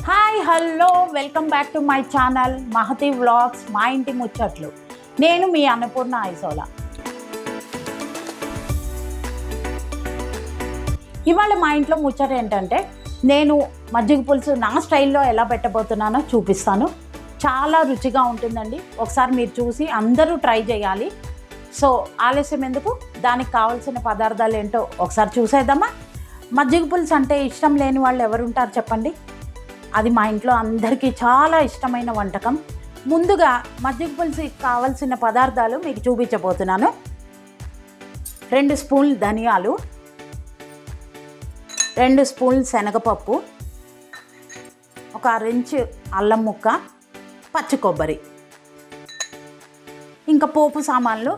Hi hello welcome back to my channel Mahathi vlogs మా ఇంటి ముచ్చట్లు. నేను మీ అన్నపూర్ణ ఐసోలా. ఇవాళ మా ఇంట్లో ముచ్చట ఏంటంటే నేను మజ్జిగ పులుసు నా స్టైల్లో ఎలా పెట్టబోతున్నానో చూపిస్తాను. చాలా రుచిగా ఉంటుందండి. ఒకసారి మీరు చూసి అందరూ ట్రై చేయాలి. సో ఆలస్యం ఎందుకు, దానికి కావాల్సిన పదార్థాలు ఏంటో ఒకసారి చూసేద్దామా. మజ్జిగ పులుసు అంటే ఇష్టం లేని వాళ్ళు ఎవరుంటారు చెప్పండి. అది మా ఇంట్లో అందరికీ చాలా ఇష్టమైన వంటకం. ముందుగా మజ్జిగ పులుసుకి కావాల్సిన పదార్థాలు మీకు చూపించబోతున్నాను. 2 స్పూన్లు ధనియాలు, 2 స్పూన్లు శనగపప్పు, ఒక 1 ఇంచు అల్లం ముక్క, పచ్చి కొబ్బరి, ఇంకా పోపు సామాన్లు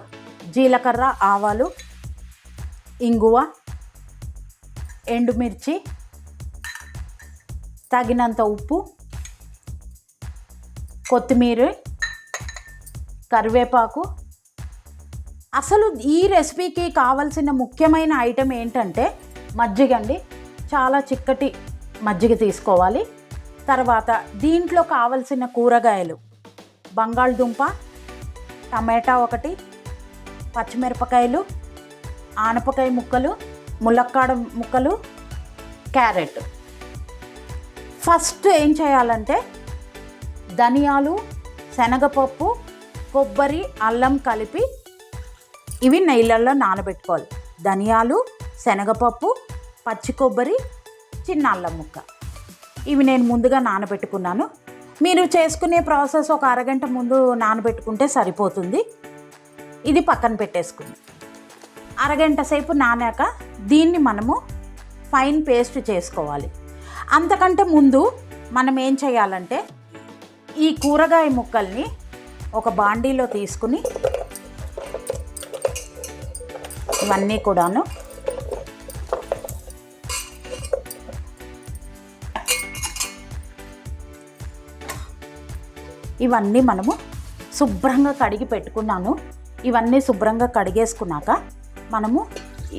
జీలకర్ర, ఆవాలు, ఇంగువ, ఎండుమిర్చి, తగినంత ఉప్పు, కొత్తిమీర, కరివేపాకు. అసలు ఈ రెసిపీకి కావాల్సిన ముఖ్యమైన ఐటెం ఏంటంటే మజ్జిగ అండి. చాలా చిక్కటి మజ్జిగ తీసుకోవాలి. తర్వాత దీంట్లో కావలసిన కూరగాయలు బంగాళదుంప, టమాటా 1, పచ్చిమిరపకాయలు, ఆనపకాయ ముక్కలు, ములక్కాడ ముక్కలు, క్యారెట్. ఫస్ట్ ఏం చేయాలంటే ధనియాలు, శనగపప్పు, కొబ్బరి, అల్లం కలిపి ఇవి నీళ్ళల్లో నానబెట్టుకోవాలి. ధనియాలు, శనగపప్పు, పచ్చి కొబ్బరి, చిన్న అల్లం ముక్క, ఇవి నేను ముందుగా నానబెట్టుకున్నాను. మీరు చేసుకునే ప్రాసెస్ ఒక అరగంట ముందు నానబెట్టుకుంటే సరిపోతుంది. ఇది పక్కన పెట్టేసుకుంది. అరగంట సేపు నానాక దీన్ని మనము ఫైన్ పేస్ట్ చేసుకోవాలి. అంతకంటే ముందు మనం ఏం చేయాలంటే ఈ కూరగాయ ముక్కల్ని ఒక బాండీలో తీసుకుని ఇవన్నీ కూడాను ఇవన్నీ మనము శుభ్రంగా కడిగి పెట్టుకున్నాను. ఇవన్నీ శుభ్రంగా కడిగేసుకున్నాక మనము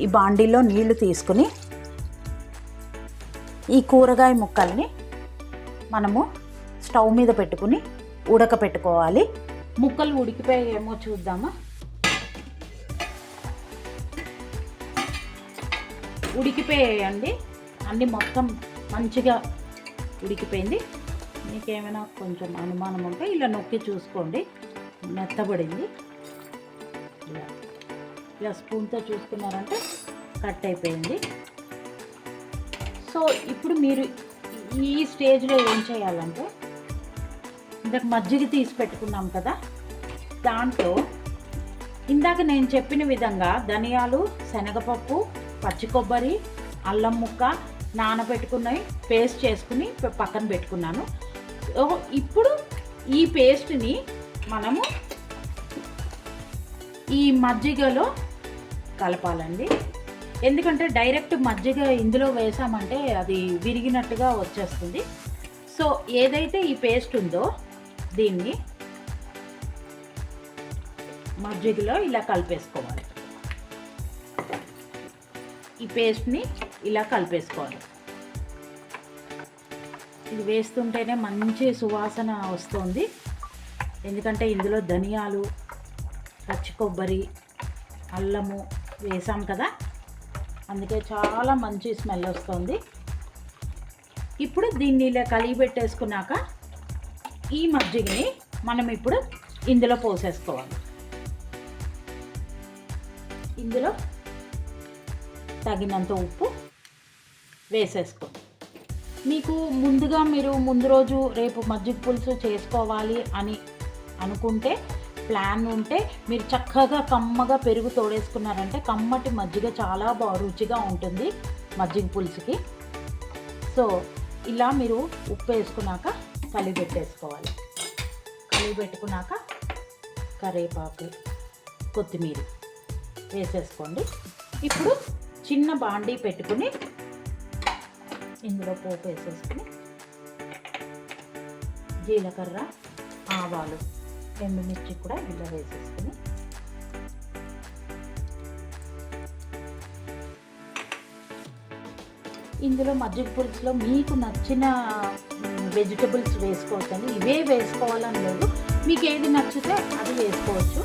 ఈ బాండీలో నీళ్లు తీసుకుని ఈ కూరగాయ ముక్కల్ని మనము స్టవ్ మీద పెట్టుకుని ఉడకపెట్టుకోవాలి. ముక్కలు ఉడికిపోయేమో చూద్దామా. ఉడికిపోయాయండి అన్నీ, మొత్తం మంచిగా ఉడికిపోయింది. మీకేమైనా కొంచెం అనుమానం ఉంటే ఇలా నొక్కి చూసుకోండి. మెత్తబడింది. ఇలా స్పూన్తో చూసుకున్నారంటే కట్ అయిపోయింది. సో ఇప్పుడు మీరు ఈ స్టేజ్లో ఏం చేయాలంటే ఇందాక మజ్జిగ తీసి పెట్టుకున్నాం కదా, దాంట్లో ఇందాక నేను చెప్పిన విధంగా ధనియాలు, శనగపప్పు, పచ్చి కొబ్బరి, అల్లం ముక్క నానబెట్టుకున్నవి పేస్ట్ చేసుకుని పక్కన పెట్టుకున్నాను. ఇప్పుడు ఈ పేస్ట్ని మనము ఈ మజ్జిగలో కలపాలండి. ఎందుకంటే డైరెక్ట్ మజ్జిగ ఇందులో వేసామంటే అది విరిగినట్టుగా వచ్చేస్తుంది. సో ఏదైతే ఈ పేస్ట్ ఉందో దీన్ని మజ్జిగలో ఇలా కలిపేసుకోవాలి. ఈ పేస్ట్ని ఇలా కలిపేసుకోవాలి. ఇది వేస్తుంటేనే మంచి సువాసన వస్తుంది. ఎందుకంటే ఇందులో ధనియాలు, పచ్చి కొబ్బరి, అల్లము వేసాం కదా, అందుకే చాలా మంచి స్మెల్ వస్తుంది. ఇప్పుడు దీన్ని ఇలా కలిగి పెట్టేసుకున్నాక ఈ మజ్జిగని మనం ఇప్పుడు ఇందులో పోసేసుకోవాలి. ఇందులో తగినంత ఉప్పు వేసేసుకోండి. మీకు ముందుగా మీరు ముందు రోజు రేపు మజ్జిగ పులుసు చేసుకోవాలి అని అనుకుంటే, ప్లాన్ ఉంటే మీరు చక్కగా కమ్మగా పెరుగు తోడేసుకున్నారంటే కమ్మటి మజ్జిగ చాలా రుచిగా ఉంటుంది మజ్జిగ పులుసుకి. సో ఇలా మీరు ఉప్పు వేసుకున్నాక కలిపి పెట్టేసుకోవాలి. కలిపి పెట్టుకున్నాక కరివేపాకు, కొత్తిమీర వేసేసుకోండి. ఇప్పుడు చిన్న బాండీ పెట్టుకుని ఇందులో పోపు వేసేసుకుని జీలకర్ర, ఆవాలు, ఎండుమిర్చి కూడా ఇలా వేసేసుకుని ఇందులో మజ్జిగ పులుసులో మీకు నచ్చిన వెజిటబుల్స్ వేసుకోవచ్చండి. ఇవే వేసుకోవాలని లేదు, మీకు ఏది నచ్చితే అది వేసుకోవచ్చు.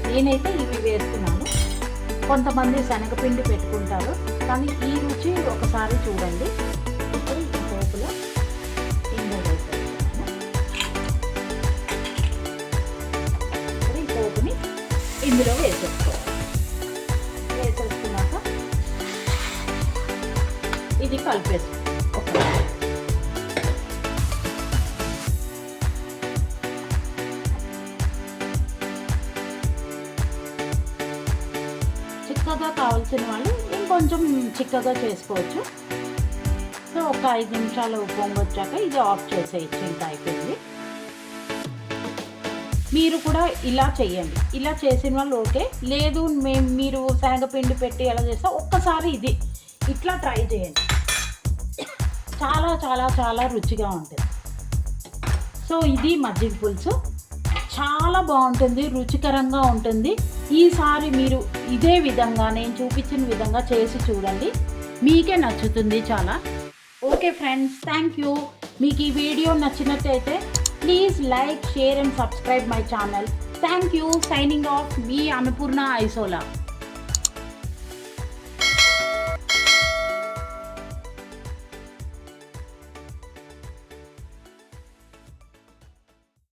నేనైతే ఇవి వేస్తున్నాను. కొంతమంది శనగపిండి పెట్టుకుంటారు, కానీ ఈ రుచి ఒకసారి చూడండి. ఇప్పుడు ఈ పోపులో ఇంగువ వేసేస్తున్నాను. ఇప్పుడు ఈ పోపుని ఇందులో వేసేసుకోవాలి. వేసేసుకున్నాక ఇది కలిపేసుకోవాలి. చిక్కగా కావాల్సిన వాళ్ళు ఇంకొంచెం చిక్కగా చేసుకోవచ్చు. సో ఒక 5 నిమిషాలు పొంగొచ్చాక ఇది ఆఫ్ చేసేయచ్చు, ఇంకా అయిపోయింది. మీరు కూడా ఇలా చేయండి. ఇలా చేసిన వాళ్ళు ఓకే, లేదు మీరు శనగపిండి పెట్టి ఎలా చేస్తే ఒక్కసారి ఇది ఇట్లా ట్రై చేయండి. చాలా చాలా చాలా రుచిగా ఉంటుంది. సో ఇది మజ్జిగ పులుసు, చాలా బాగుంటుంది, రుచికరంగా ఉంటుంది. ఈసారి మీరు ఇదే విధంగా నేను చూపించిన విధంగా చేసి చూడండి, మీకే నచ్చుతుంది చాలా. Okay friends, thank you. మీకు ఈ వీడియో నచ్చినట్టయితే please like, share and subscribe my channel. Thank you. Signing off, మీ అన్నపూర్ణ ఐసోలా.